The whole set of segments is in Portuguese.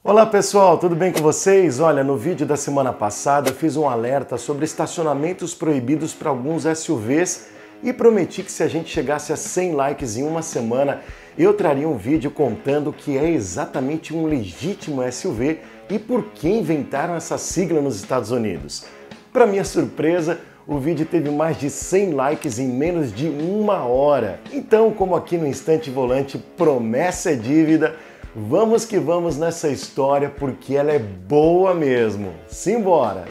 Olá pessoal, tudo bem com vocês? Olha, no vídeo da semana passada eu fiz um alerta sobre estacionamentos proibidos para alguns SUVs e prometi que se a gente chegasse a 100 likes em uma semana, eu traria um vídeo contando o que é exatamente um legítimo SUV e por que inventaram essa sigla nos Estados Unidos. Para minha surpresa, o vídeo teve mais de 100 likes em menos de uma hora. Então, como aqui no Instante Volante, promessa é dívida, vamos que vamos nessa história porque ela é boa mesmo. Simbora!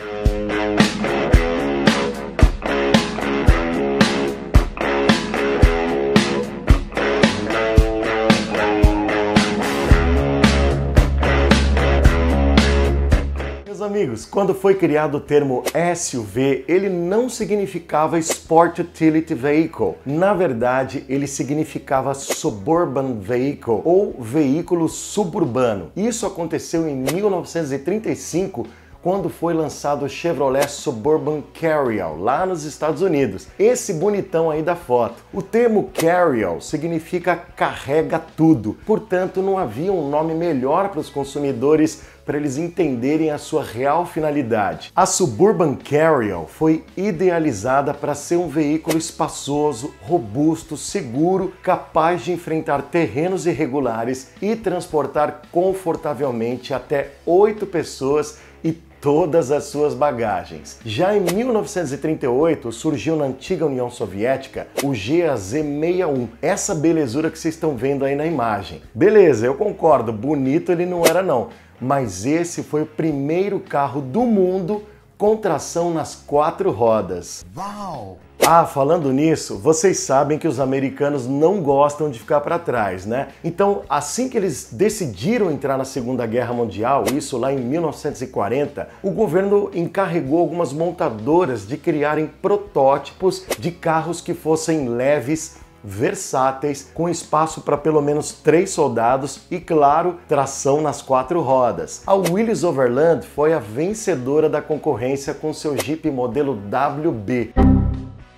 Meus amigos, quando foi criado o termo SUV, ele não significava Sport Utility Vehicle. Na verdade, ele significava Suburban Vehicle ou veículo suburbano. Isso aconteceu em 1935, quando foi lançado o Chevrolet Suburban Carryall, lá nos Estados Unidos. Esse bonitão aí da foto. O termo Carryall significa carrega tudo, portanto não havia um nome melhor para os consumidores para eles entenderem a sua real finalidade. A Suburban Carryall foi idealizada para ser um veículo espaçoso, robusto, seguro, capaz de enfrentar terrenos irregulares e transportar confortavelmente até 8 pessoas e todas as suas bagagens. Já em 1938 surgiu na antiga União Soviética o GAZ-61, essa belezura que vocês estão vendo aí na imagem. Beleza, eu concordo, bonito ele não era não, mas esse foi o primeiro carro do mundo com tração nas 4 rodas. Uau! Ah, falando nisso, vocês sabem que os americanos não gostam de ficar para trás, né? Então, assim que eles decidiram entrar na Segunda Guerra Mundial, isso lá em 1940, o governo encarregou algumas montadoras de criarem protótipos de carros que fossem leves, versáteis, com espaço para pelo menos 3 soldados e, claro, tração nas 4 rodas. A Willys Overland foi a vencedora da concorrência com seu Jeep modelo WB.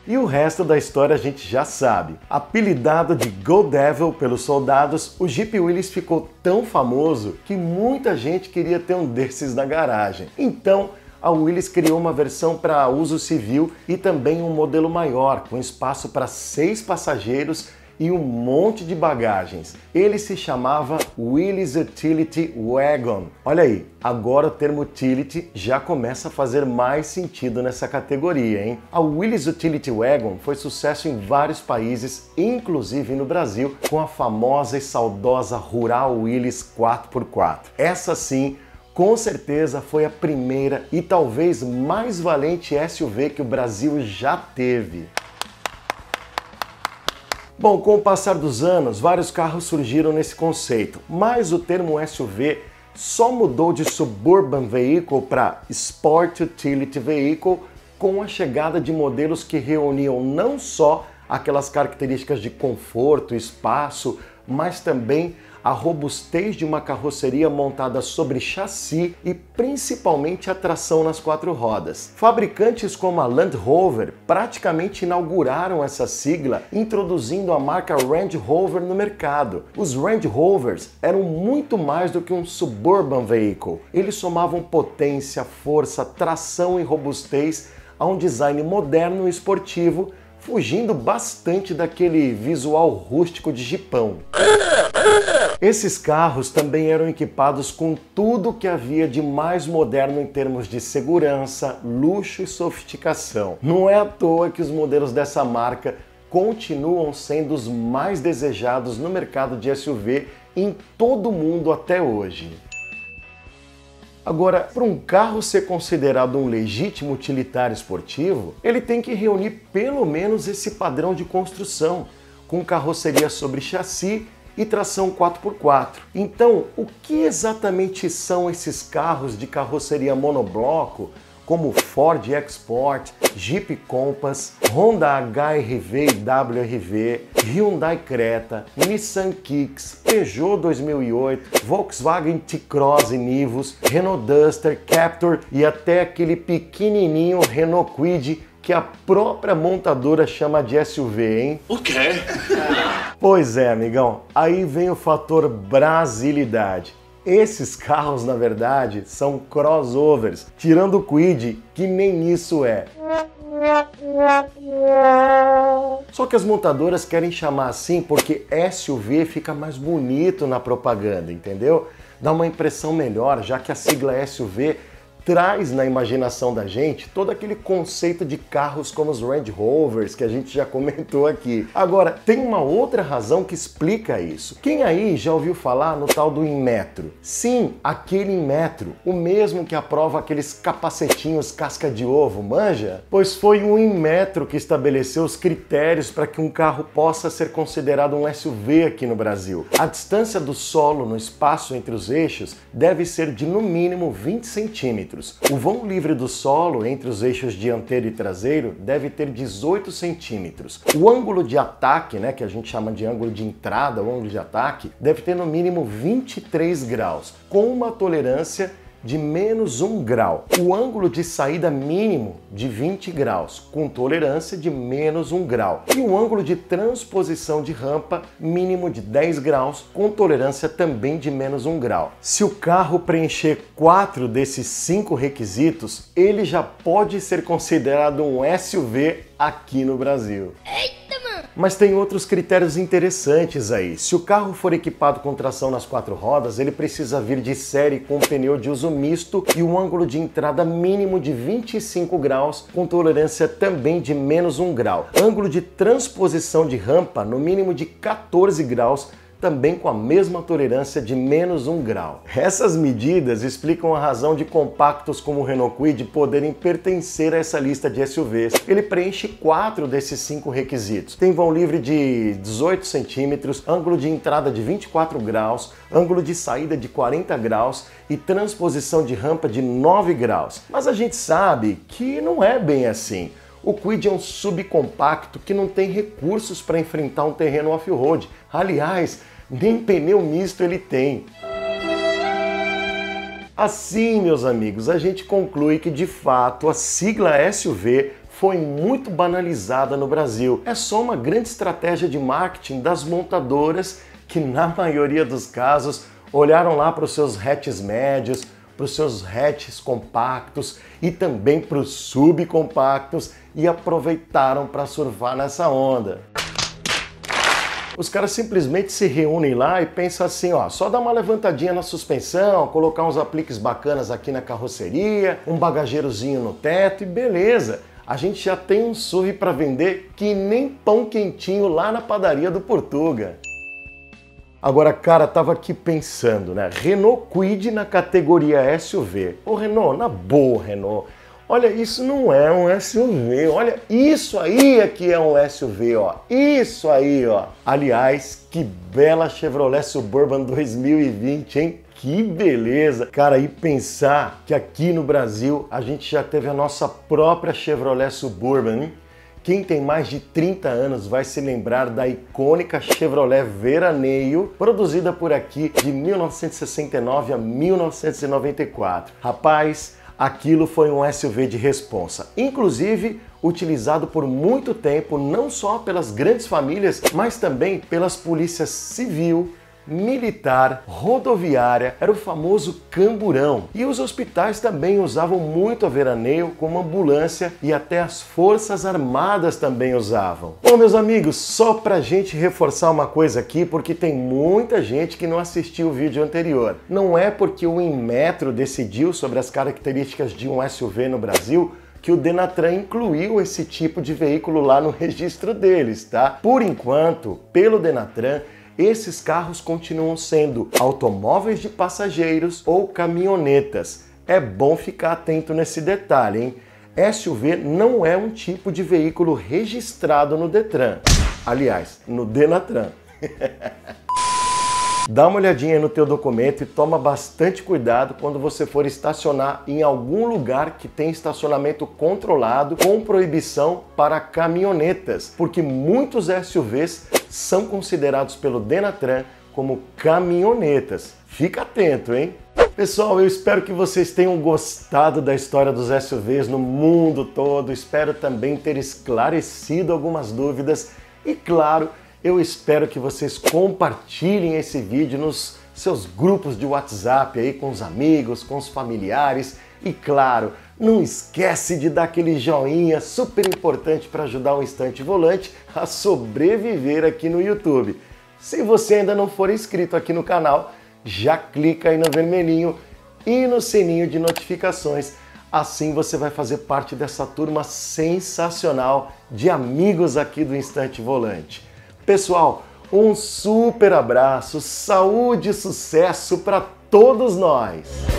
E o resto da história a gente já sabe. Apelidado de Go Devil pelos soldados, o Jeep Willys ficou tão famoso que muita gente queria ter um desses na garagem. Então, a Willys criou uma versão para uso civil e também um modelo maior, com espaço para 6 passageiros e um monte de bagagens. Ele se chamava Willys Utility Wagon. Olha aí, agora o termo utility já começa a fazer mais sentido nessa categoria, hein? A Willys Utility Wagon foi sucesso em vários países, inclusive no Brasil, com a famosa e saudosa Rural Willys 4x4. Essa sim, com certeza foi a primeira e talvez mais valente SUV que o Brasil já teve. Bom, com o passar dos anos, vários carros surgiram nesse conceito, mas o termo SUV só mudou de Suburban Vehicle para Sport Utility Vehicle com a chegada de modelos que reuniam não só aquelas características de conforto, espaço, mas também a robustez de uma carroceria montada sobre chassi e principalmente a tração nas 4 rodas. Fabricantes como a Land Rover praticamente inauguraram essa sigla, introduzindo a marca Range Rover no mercado. Os Range Rovers eram muito mais do que um Suburban Vehicle. Eles somavam potência, força, tração e robustez a um design moderno e esportivo, fugindo bastante daquele visual rústico de jipão. Esses carros também eram equipados com tudo que havia de mais moderno em termos de segurança, luxo e sofisticação. Não é à toa que os modelos dessa marca continuam sendo os mais desejados no mercado de SUV em todo o mundo até hoje. Agora, para um carro ser considerado um legítimo utilitário esportivo, ele tem que reunir pelo menos esse padrão de construção, com carroceria sobre chassi e tração 4x4. Então, o que exatamente são esses carros de carroceria monobloco, como Ford Export, Jeep Compass, Honda HR-V e WR-V, Hyundai Creta, Nissan Kicks, Peugeot 2008, Volkswagen T-Cross e Nivus, Renault Duster, Captur e até aquele pequenininho Renault Kwid que a própria montadora chama de SUV, hein? O quê? Pois é, amigão, aí vem o fator brasilidade. Esses carros, na verdade, são crossovers, tirando o Kwid, que nem isso é. Só que as montadoras querem chamar assim porque SUV fica mais bonito na propaganda, entendeu? Dá uma impressão melhor, já que a sigla SUV traz na imaginação da gente todo aquele conceito de carros como os Range Rovers que a gente já comentou aqui. Agora, tem uma outra razão que explica isso. Quem aí já ouviu falar no tal do Inmetro? Sim, aquele Inmetro, o mesmo que aprova aqueles capacetinhos casca de ovo, manja? Pois foi o Inmetro que estabeleceu os critérios para que um carro possa ser considerado um SUV aqui no Brasil. A distância do solo no espaço entre os eixos deve ser de no mínimo 20 centímetros. O vão livre do solo entre os eixos dianteiro e traseiro deve ter 18 centímetros. O ângulo de ataque, que a gente chama de ângulo de entrada, o ângulo de ataque, deve ter no mínimo 23 graus, com uma tolerância de menos 1 grau. O ângulo de saída mínimo de 20 graus, com tolerância de menos 1 grau. E o ângulo de transposição de rampa mínimo de 10 graus, com tolerância também de menos 1 grau. Se o carro preencher 4 desses 5 requisitos, ele já pode ser considerado um SUV aqui no Brasil. Mas tem outros critérios interessantes aí. Se o carro for equipado com tração nas 4 rodas, ele precisa vir de série com pneu de uso misto e um ângulo de entrada mínimo de 25 graus, com tolerância também de menos 1 grau. Ângulo de transposição de rampa no mínimo de 14 graus, também com a mesma tolerância de menos 1 grau. Essas medidas explicam a razão de compactos como o Renault Kwid poderem pertencer a essa lista de SUVs. Ele preenche 4 desses 5 requisitos. Tem vão livre de 18 centímetros, ângulo de entrada de 24 graus, ângulo de saída de 40 graus e transposição de rampa de 9 graus. Mas a gente sabe que não é bem assim. O Kwid é um subcompacto que não tem recursos para enfrentar um terreno off-road. Aliás, nem pneu misto ele tem. Assim, meus amigos, a gente conclui que de fato a sigla SUV foi muito banalizada no Brasil. É só uma grande estratégia de marketing das montadoras que, na maioria dos casos, olharam lá para os seus hatches médios, para os seus hatches compactos e também para os subcompactos e aproveitaram para surfar nessa onda. Os caras simplesmente se reúnem lá e pensam assim, ó, só dar uma levantadinha na suspensão, colocar uns apliques bacanas aqui na carroceria, um bagageirozinho no teto e beleza. A gente já tem um SUV para vender que nem pão quentinho lá na padaria do Portuga. Agora, cara, tava aqui pensando, Renault Kwid na categoria SUV. Ô Renault, na boa, Renault. Olha, isso não é um SUV. Olha, isso aí é que é um SUV, ó. Isso aí, ó. Aliás, que bela Chevrolet Suburban 2020, hein? Que beleza! Cara, e pensar que aqui no Brasil a gente já teve a nossa própria Chevrolet Suburban, hein? Quem tem mais de 30 anos vai se lembrar da icônica Chevrolet Veraneio, produzida por aqui de 1969 a 1994. Rapaz, aquilo foi um SUV de responsa, inclusive utilizado por muito tempo não só pelas grandes famílias, mas também pelas polícias civil, militar, rodoviária, era o famoso camburão. E os hospitais também usavam muito a Veraneio como ambulância e até as forças armadas também usavam. Bom, meus amigos, só pra gente reforçar uma coisa aqui, porque tem muita gente que não assistiu o vídeo anterior. Não é porque o Inmetro decidiu sobre as características de um SUV no Brasil que o Denatran incluiu esse tipo de veículo lá no registro deles, tá? Por enquanto, pelo Denatran, esses carros continuam sendo automóveis de passageiros ou caminhonetas. É bom ficar atento nesse detalhe, hein? SUV não é um tipo de veículo registrado no Detran. Aliás, no Denatran. Dá uma olhadinha no teu documento e toma bastante cuidado quando você for estacionar em algum lugar que tem estacionamento controlado com proibição para caminhonetas, porque muitos SUVs são considerados pelo Denatran como caminhonetas. Fica atento, hein? Pessoal, eu espero que vocês tenham gostado da história dos SUVs no mundo todo. Espero também ter esclarecido algumas dúvidas e, claro, eu espero que vocês compartilhem esse vídeo nos seus grupos de WhatsApp aí com os amigos, com os familiares e claro, não esquece de dar aquele joinha super importante para ajudar o Instante Volante a sobreviver aqui no YouTube. Se você ainda não for inscrito aqui no canal, já clica aí no vermelhinho e no sininho de notificações. Assim você vai fazer parte dessa turma sensacional de amigos aqui do Instante Volante. Pessoal, um super abraço, saúde e sucesso para todos nós!